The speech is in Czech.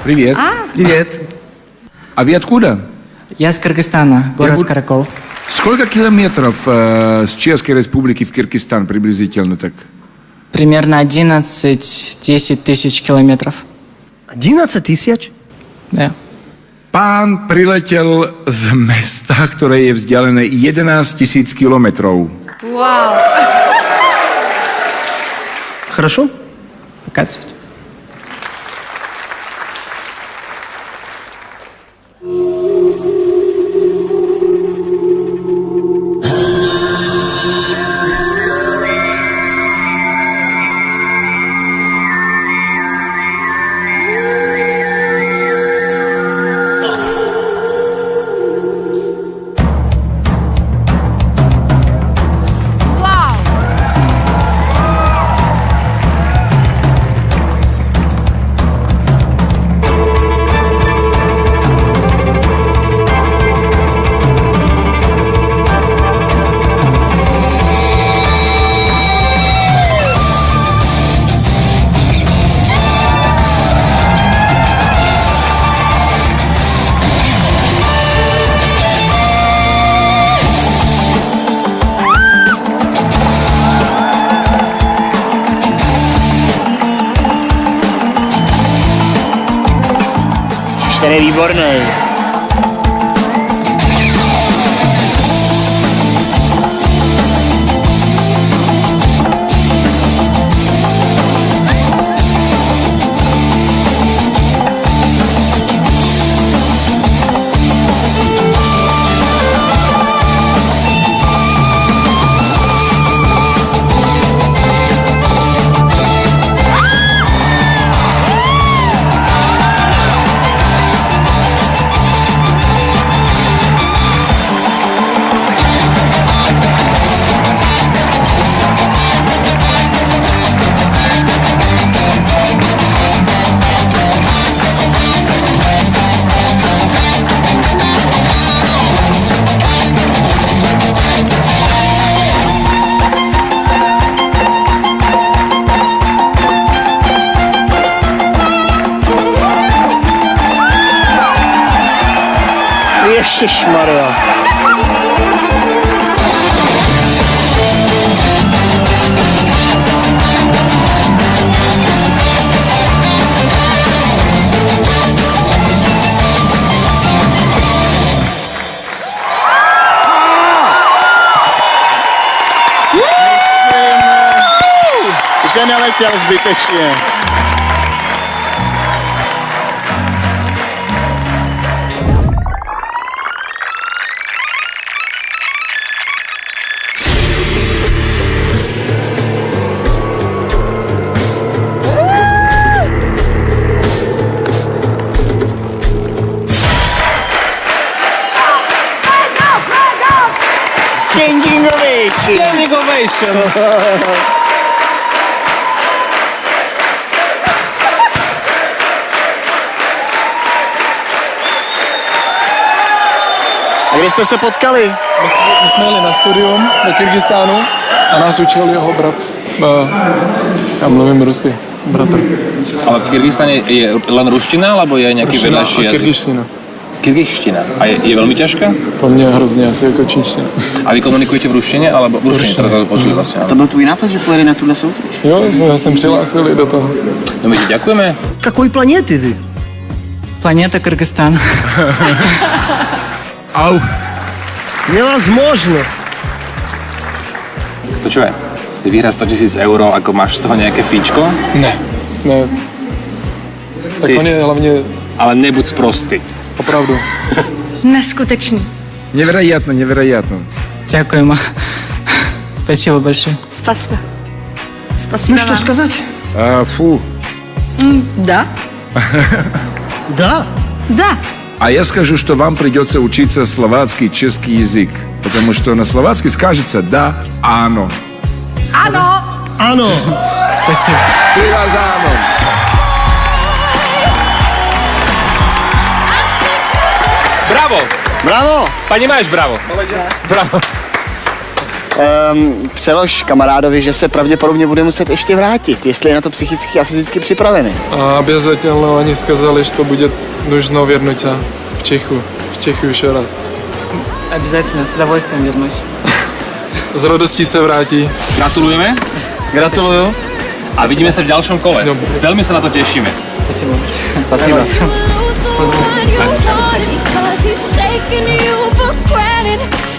Привет. Привет. А вы откуда? Я из Кыргызстана, город Каракол. Сколько километров с Чешской Республики в Киргизстан приблизительно так? Примерно 11-10 тысяч километров. 11 тысяч? Да. Pán priletěl z města, které je vzdálené 11 000 kilometrů. Вау! Хорошо? Оказывается. Вау! Ten je výborný. Ježišmarja. Myslím, že neletěl zbytečně. Standing ovation. Standing ovation. A kde jste se potkali? My jsme jeli na studium do Kyrgyzstánu a nás učil jeho brat. Já mluvím rusky, bratr. Ale v Kyrgyzstane je len ruština, alebo je nejaký vedľajší jazyk? Kyrgyzština. Kyrgyzština. A je veľmi ťažká? Pro mě hrozně asi jako čínština. A vy komunikujete v ruštině, alebo v ruštině? Teda to počuli vlastně. To byl tvůj nápad, že pojede na tuhle soutěž? Jo, jsme se přihlásili do toho. No my ti ďakujeme. Какой планеты вы? Планета Кыргызстан. Au. Невозможно. Počúvaj, ty vyhráš 100 000 euro, ako máš z toho nejaké fíčko? Ne. Tak Ty on je hlavně Ale nebuď sprostý. opravdu. Neskutečný. Невероятно, невероятно. Дякуємо. Спасибо большое. Спасибо. Спасибо Ну что вам. сказать? Фу. Да? Да. Да. А я скажу, что вам придется учиться словацкий, чешский язык. Потому что на словацкий скажется «да», «ано». Ano. Ano. Спасибо. 3 razy «ано». Bravo! Bravo! Понимаешь, браво! Молодец! Браво! Přelož kamarádovi, že se pravděpodobně bude muset ještě vrátit, jestli je na to psychicky a fyzicky připravený. A obязательно они сказали, что будет нужно вернуться в Чехию еще раз. Обязательно, с удовольствием вернусь. S radostí se vrátí. Gratulujeme Gratuluju. a vidíme se v ďalšom kole. Dobre. Veľmi sa na to tešíme. Спасибо большое. Spasiba. Because he's taking you for granted.